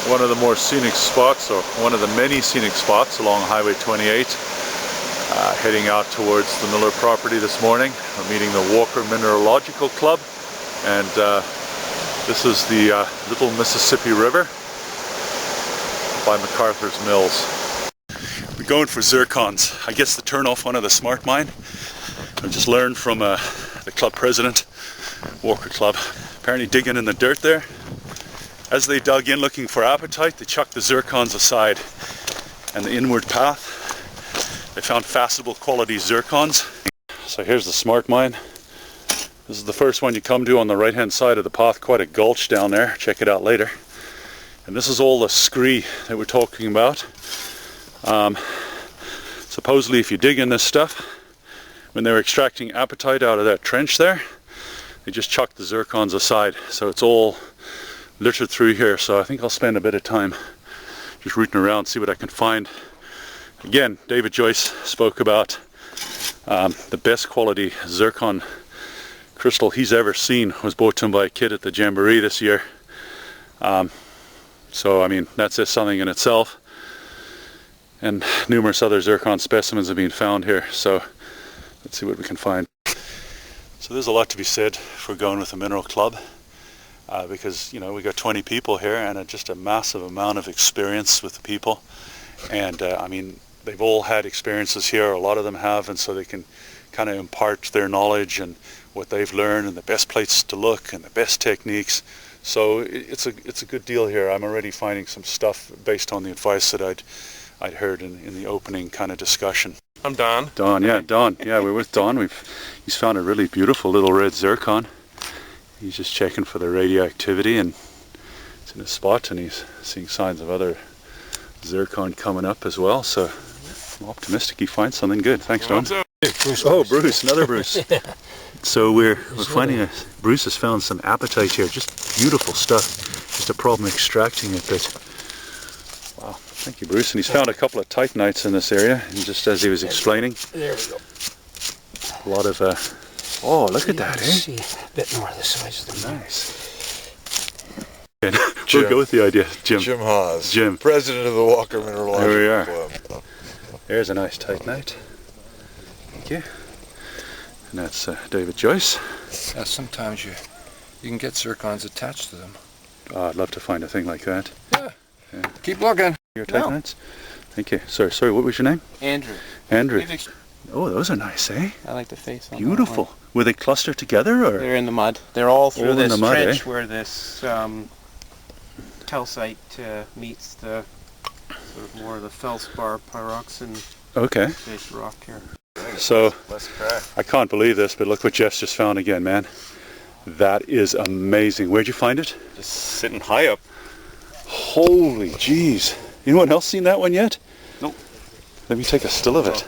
one of the more scenic spots, or one of the many scenic spots along Highway 28. Heading out towards the Miller property this morning. We're meeting the Walker Mineralogical Club, and this is the Little Mississippi River by MacArthur's Mills. We're going for zircons. I guess the turn off one of the smart mine. I just learned from the club president, Walker Club, apparently digging in the dirt there. As they dug in looking for apatite, they chucked the zircons aside, and the inward path, they found faceable quality zircons. So here's the smart mine. This is the first one you come to on the right hand side of the path, quite a gulch down there. Check it out later. And this is all the scree that we're talking about. Supposedly if you dig in this stuff, when they were extracting apatite out of that trench there, they just chucked the zircons aside. So it's all littered through here. So I think I'll spend a bit of time just rooting around, see what I can find. Again, David Joyce spoke about the best quality zircon crystal he's ever seen was brought to him by a kid at the Jamboree this year. So I mean, that says something in itself. And numerous other zircon specimens have been found here, so let's see what we can find. So there's a lot to be said for going with the Mineral Club, because, you know, we got 20 people here and just a massive amount of experience with the people. And I mean, they've all had experiences here, a lot of them have, and so they can kind of impart their knowledge and what they've learned and the best places to look and the best techniques. So it's a good deal here. I'm already finding some stuff based on the advice that I'd heard in the opening kind of discussion. I'm Don. Don, yeah, Don. Yeah, we're with Don. He's found a really beautiful little red zircon. He's just checking for the radioactivity, and it's in a spot, and he's seeing signs of other zircon coming up as well. So I'm optimistic he finds something good. Thanks, Don. Oh, Bruce, another Bruce. So we're finding Bruce has found some apatite here. Just beautiful stuff. Just a problem extracting it, but wow. Thank you, Bruce. And he's found a couple of titanites in this area, and just as he was explaining. There we go. A lot of oh, look at that, eh? See a bit more of the size of them. Nice. And we'll go with the idea, Jim. Jim Hawes. Jim. President of the Walker Mineralogical Club. There's a nice titanite. Thank you. And that's David Joyce. Sometimes you can get zircons attached to them. Oh, I'd love to find a thing like that. Yeah. Keep looking. Your titanites? Thank you. Sorry, what was your name? Andrew. Andrew. Oh, those are nice, eh? I like the face on beautiful. That one. Were they clustered together, or? They're in the mud. They're all through this mud, trench eh? where this calcite meets the sort of more of the feldspar pyroxene based rock here. So, I can't believe this, but look what Jeff's just found again, man. That is amazing. Where'd you find it? Just sitting high up. Holy jeez. Anyone else seen that one yet? Nope. Let me take a still of it.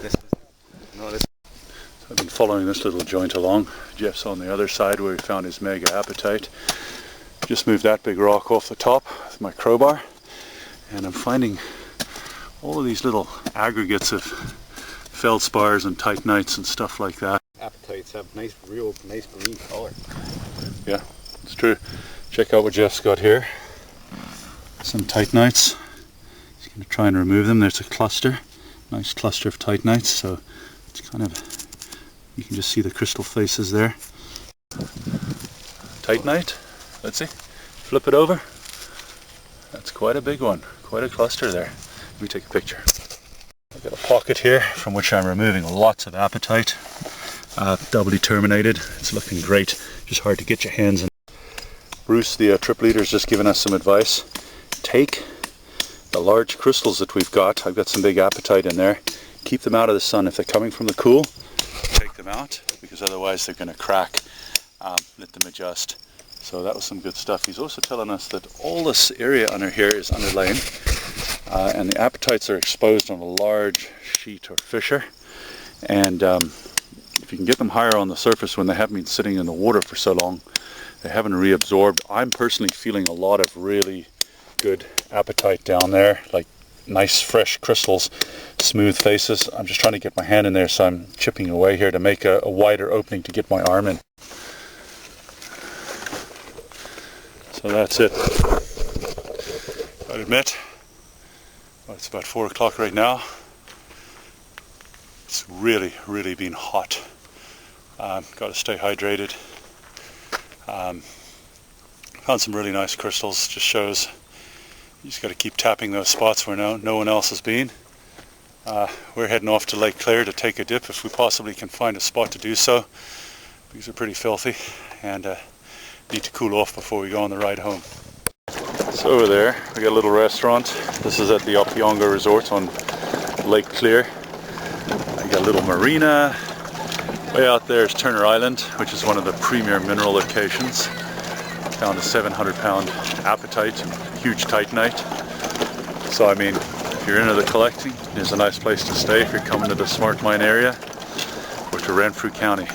I've been following this little joint along. Jeff's on the other side where he found his mega apatite. Just moved that big rock off the top with my crowbar, and I'm finding all of these little aggregates of feldspars and titanites and stuff like that. Apatites have real nice green color. Yeah, it's true. Check out what Jeff's got here. Some titanites. He's going to try and remove them. There's a cluster, nice cluster of titanites. So it's kind of, you can just see the crystal faces there. Titanite. Let's see. Flip it over. That's quite a big one. Quite a cluster there. Let me take a picture. I've got a pocket here from which I'm removing lots of apatite. Doubly terminated. It's looking great. Just hard to get your hands in. Bruce, the trip leader, has just given us some advice. Take the large crystals that we've got. I've got some big apatite in there. Keep them out of the sun. If they're coming from the cool, take them out, because otherwise they're going to crack. Let them adjust. So that was some good stuff. He's also telling us that all this area under here is underlain, and the apatites are exposed on a large sheet or fissure. And if you can get them higher on the surface when they haven't been sitting in the water for so long, they haven't reabsorbed. I'm personally feeling a lot of really good apatite down there, like nice fresh crystals, smooth faces. I'm just trying to get my hand in there, so I'm chipping away here to make a wider opening to get my arm in. So that's it. Gotta admit, well, it's about 4 o'clock right now. It's really, really been hot. Gotta stay hydrated. Found some really nice crystals. Just shows you just gotta keep tapping those spots where no one else has been. We're heading off to Lake Claire to take a dip if we possibly can find a spot to do so. These are pretty filthy and need to cool off before we go on the ride home. So over there we got a little restaurant. This is at the Opiongo Resort on Lake Claire. I got a little marina. Way out there is Turner Island, which is one of the premier mineral locations. Found a 700-pound apatite and huge titanite. So I mean, if you're into the collecting, there's a nice place to stay if you're coming to the Smart Mine area or to Renfrew County.